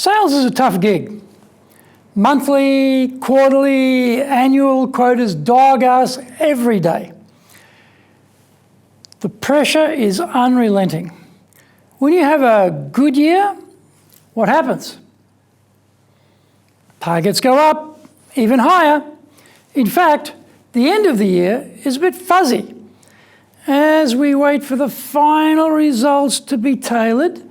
Sales is a tough gig. Monthly, quarterly, annual quotas dog us every day. The pressure is unrelenting. When you have a good year, what happens? Targets go up, even higher. In fact, the end of the year is a bit fuzzy. As we wait for the final results to be tailored,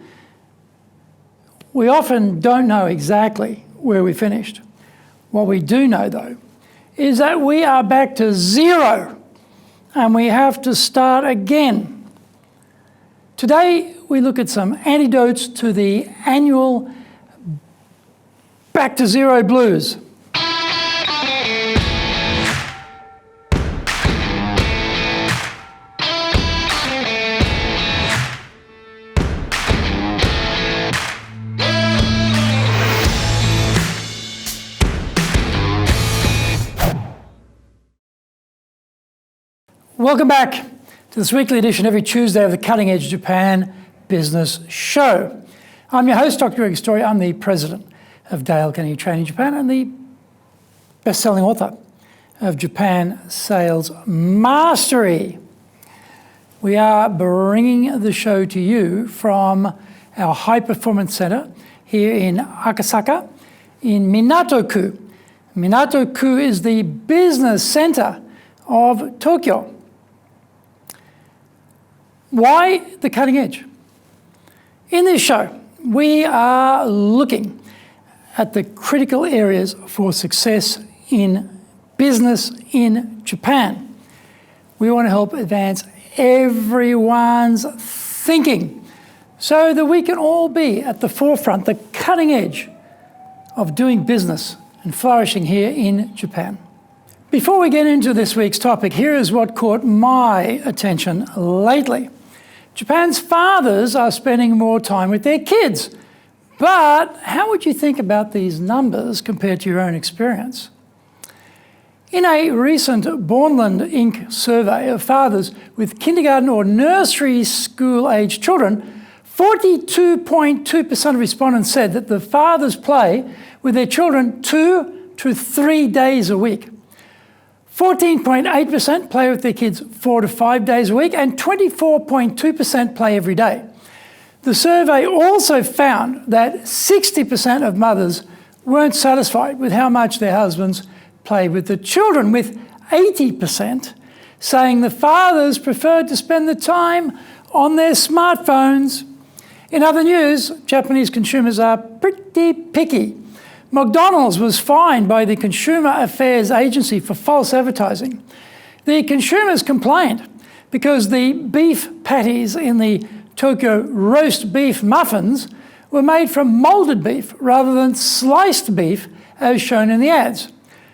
we often don't know exactly where we finished. What we do know, though, is that we are back to zero and we have to start again. Today, we look at some antidotes to the annual back to zero blues. Welcome back to this weekly edition every Tuesday of the Cutting Edge Japan Business Show. I'm your host, Dr. Greg Story. I'm the president of Dale Carnegie Training Japan and the best-selling author of Japan Sales Mastery. We are bringing the show to you from our High Performance Center here in Akasaka in Minato-ku. Minato-ku is the business center of Tokyo. Why the cutting edge? In this show, we are looking at the critical areas for success in business in Japan. We want to help advance everyone's thinking so that we can all be at the forefront, the cutting edge of doing business and flourishing here in Japan. Before we get into this week's topic, here is what caught my attention lately. Japan's fathers are spending more time with their kids. But how would you think about these numbers compared to your own experience? In a recent Bornland Inc. survey of fathers with kindergarten or nursery school-aged children, 42.2% of respondents said that the fathers play with their children 2 to 3 days a week. 14.8% play with their kids 4 to 5 days a week, and 24.2% play every day. The survey also found that 60% of mothers weren't satisfied with how much their husbands play with the children, with 80% saying the fathers preferred to spend the time on their smartphones. In other news, Japanese consumers are pretty picky. McDonald's was fined by the Consumer Affairs Agency for false advertising. The consumers complained because the beef patties in the Tokyo roast beef muffins were made from molded beef rather than sliced beef as shown in the ads.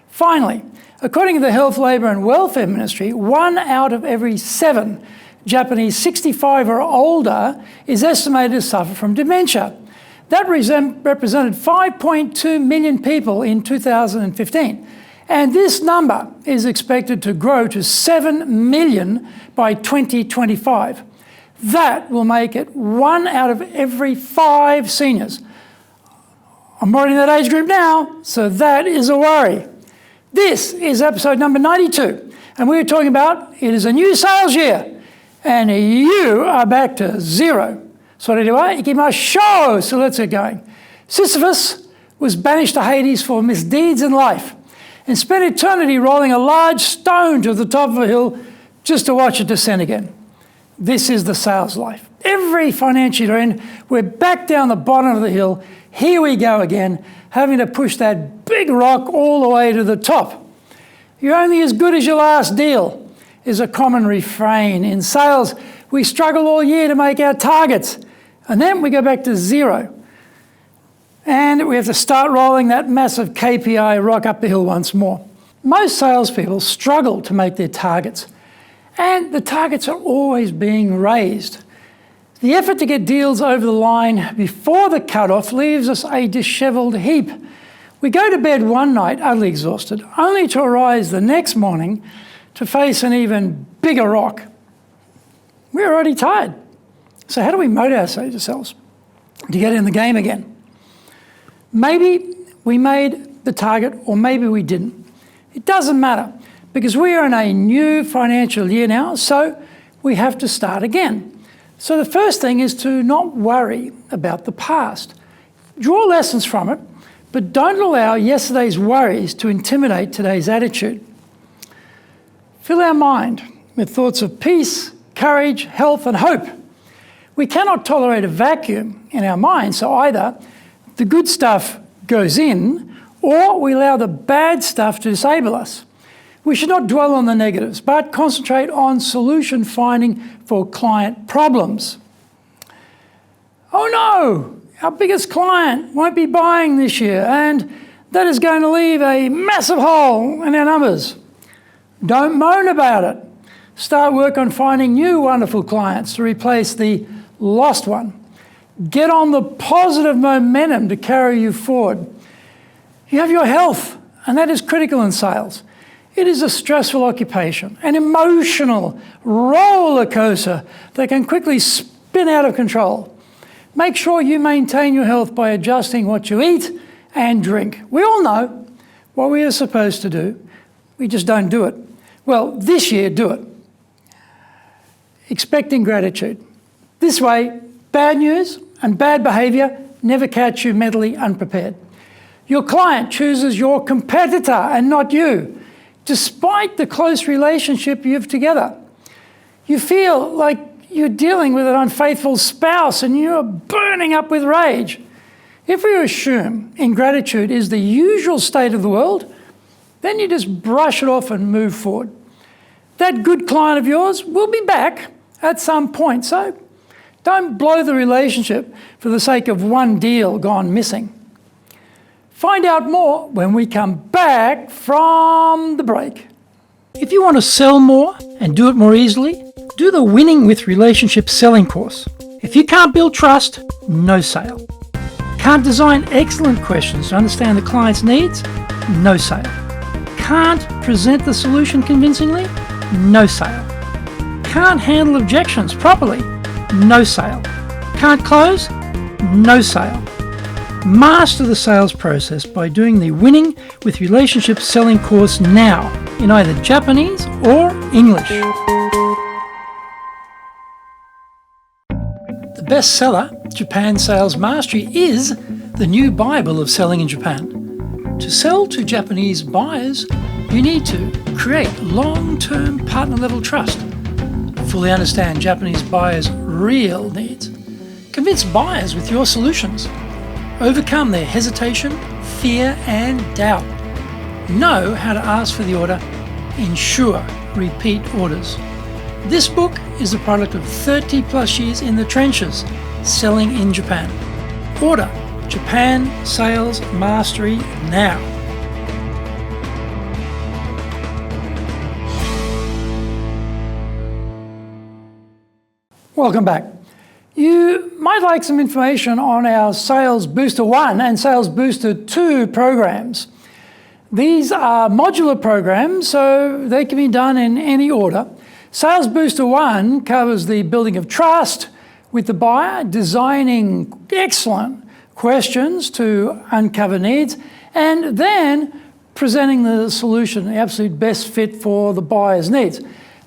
Finally, according to the Health, Labour and Welfare Ministry, 1 out of every 7 Japanese 65 or older is estimated to suffer from dementia. That represented 5.2 million people in 2015. And this number is expected to grow to 7 million by 2025. That will make it 1 out of every 5 seniors. I'm already in that age group now, so that is a worry. This is episode number 92, and we're talking about it is a new sales year, and you are back to zero. So let's get going. Sisyphus was banished to Hades for misdeeds in life and spent eternity rolling a large stone to the top of a hill just to watch it descend again. This is the sales life. Every financial year in, we're back down the bottom of the hill. Here we go again, having to push that big rock all the way to the top. You're only as good as your last deal is a common refrain. In sales, we struggle all year to make our targets, and then we go back to zero. And we have to start rolling that massive KPI rock up the hill once more. Most salespeople struggle to make their targets, and the targets are always being raised. The effort to get deals over the line before the cutoff leaves us a disheveled heap. We go to bed one night utterly exhausted, only to arise the next morning to face an even bigger rock. We're already tired. So how do we motivate ourselves to get in the game again? Maybe we made the target or maybe we didn't. It doesn't matter because we are in a new financial year now, so we have to start again. So the first thing is to not worry about the past. Draw lessons from it, but don't allow yesterday's worries to intimidate today's attitude. Fill our mind with thoughts of peace, courage, health, and hope. We cannot tolerate a vacuum in our mind, so either the good stuff goes in or we allow the bad stuff to disable us. We should not dwell on the negatives, but concentrate on solution finding for client problems. Oh no, our biggest client won't be buying this year, and that is going to leave a massive hole in our numbers. Don't moan about it. Start work on finding new wonderful clients to replace the lost one. Get on the positive momentum to carry you forward. You have your health, and that is critical in sales. It is a stressful occupation, an emotional roller coaster that can quickly spin out of control. Make sure you maintain your health by adjusting what you eat and drink. We all know what we are supposed to do. We just don't do it. Well, this year, do it. Expecting gratitude. This way, bad news and bad behaviour never catch you mentally unprepared. Your client chooses your competitor and not you, despite the close relationship you have together. You feel like you're dealing with an unfaithful spouse and you're burning up with rage. If we assume ingratitude is the usual state of the world, then you just brush it off and move forward. That good client of yours will be back at some point, so don't blow the relationship for the sake of one deal gone missing. Find out more when we come back from the break. If you want to sell more and do it more easily, do the Winning with Relationships selling course. If you can't build trust, no sale. Can't design excellent questions to understand the client's needs, no sale. Can't present the solution convincingly, no sale. Can't handle objections properly, no sale. Can't close, no sale. Master the sales process by doing the Winning with Relationships selling course now in either Japanese or English. The bestseller, Japan Sales Mastery, is the new Bible of selling in Japan. To sell to Japanese buyers, you need to create long-term partner-level trust, fully understand Japanese buyers' real needs, convince buyers with your solutions, overcome their hesitation, fear, and doubt. Know how to ask for the order, ensure repeat orders. This book is the product of 30 plus years in the trenches, selling in Japan. Order Japan Sales Mastery now. Welcome back. You might like some information on our Sales Booster 1 and Sales Booster 2 programs. These are modular programs, so they can be done in any order. Sales Booster 1 covers the building of trust with the buyer, designing excellent questions to uncover needs, and then presenting the solution, the absolute best fit for the buyer's needs.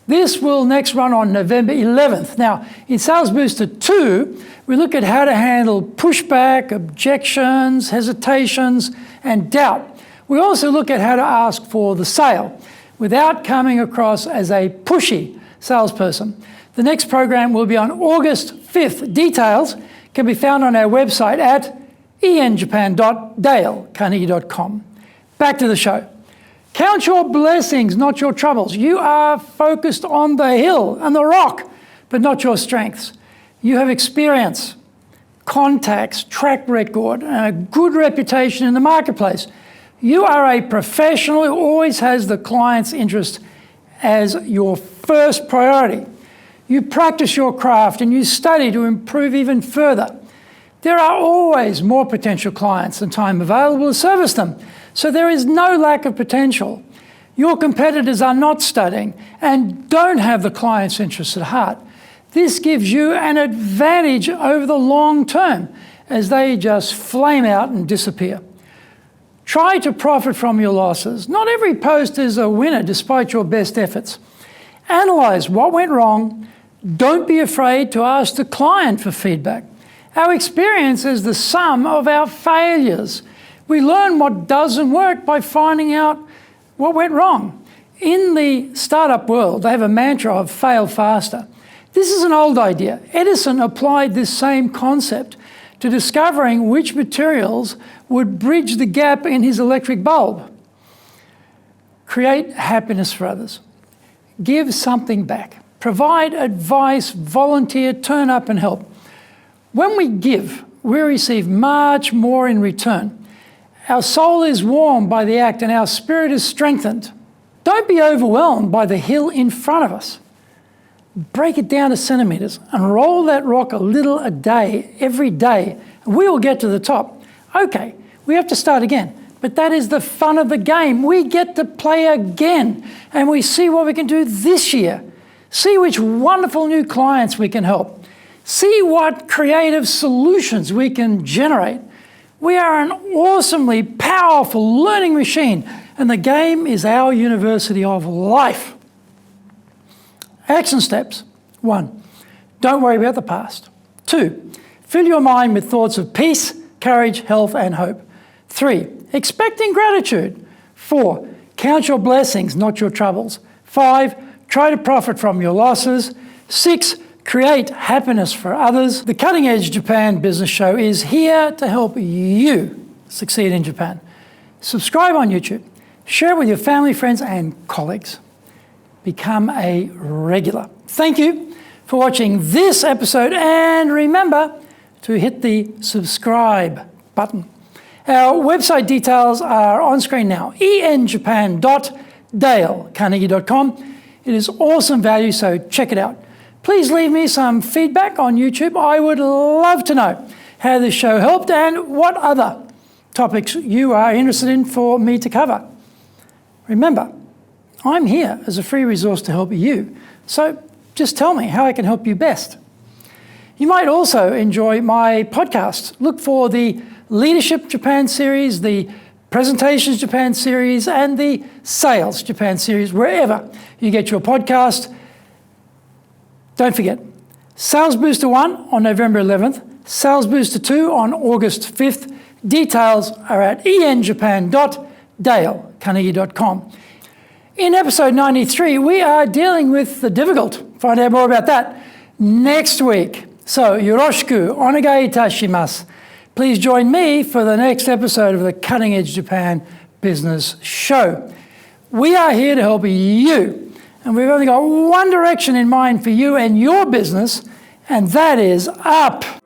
This will next run on November 11th. Now, in Sales Booster 2, we look at how to handle pushback, objections, hesitations, and doubt. We also look at how to ask for the sale without coming across as a pushy salesperson. The next program will be on August 5th. Details can be found on our website at enjapan.dale.carnegie.com. Back to the show. Count your blessings, not your troubles. You are focused on the hill and the rock, but not your strengths. You have experience, contacts, track record, and a good reputation in the marketplace. You are a professional who always has the client's interest as your first priority. You practice your craft and you study to improve even further. There are always more potential clients than time available to service them. So there is no lack of potential. Your competitors are not studying and don't have the client's interests at heart. This gives you an advantage over the long term as they just flame out and disappear. Try to profit from your losses. Not every post is a winner despite your best efforts. Analyze what went wrong. Don't be afraid to ask the client for feedback. Our experience is the sum of our failures. We learn what doesn't work by finding out what went wrong. In the startup world, they have a mantra of fail faster. This is an old idea. Edison applied this same concept to discovering which materials would bridge the gap in his electric bulb. Create happiness for others. Give something back. Provide advice, volunteer, turn up and help. When we give, we receive much more in return. Our soul is warmed by the act and our spirit is strengthened. Don't be overwhelmed by the hill in front of us. Break it down to centimetres and roll that rock a little a day, every day, and we will get to the top. Okay, we have to start again, but that is the fun of the game. We get to play again, and we see what we can do this year. See which wonderful new clients we can help. See what creative solutions we can generate. We are an awesomely powerful learning machine, and the game is our university of life. Action steps. 1, don't worry about the past. 2, fill your mind with thoughts of peace, courage, health, and hope. 3, expecting gratitude. 4, count your blessings, not your troubles. 5, try to profit from your losses. 6, create happiness for others. The Cutting Edge Japan Business Show is here to help you succeed in Japan. Subscribe on YouTube. Share it with your family, friends, and colleagues. Become a regular. Thank you for watching this episode, and remember to hit the subscribe button. Our website details are on screen now, enjapan.dalecarnegie.com. It is awesome value, so check it out. Please leave me some feedback on YouTube. I would love to know how this show helped and what other topics you are interested in for me to cover. Remember, I'm here as a free resource to help you, so just tell me how I can help you best. You might also enjoy my podcasts. Look for the Leadership Japan series, the Presentations Japan series, and the Sales Japan series, wherever you get your podcast. Don't forget, Sales Booster 1 on November 11th, Sales Booster 2 on August 5th. Details are at enjapan.dalecarnegie.com. In episode 93, we are dealing with the difficult. Find out more about that next week. So, yoroshiku onegai itashimasu. Please join me for the next episode of the Cutting Edge Japan Business Show. We are here to help you, and we've only got one direction in mind for you and your business, and that is up.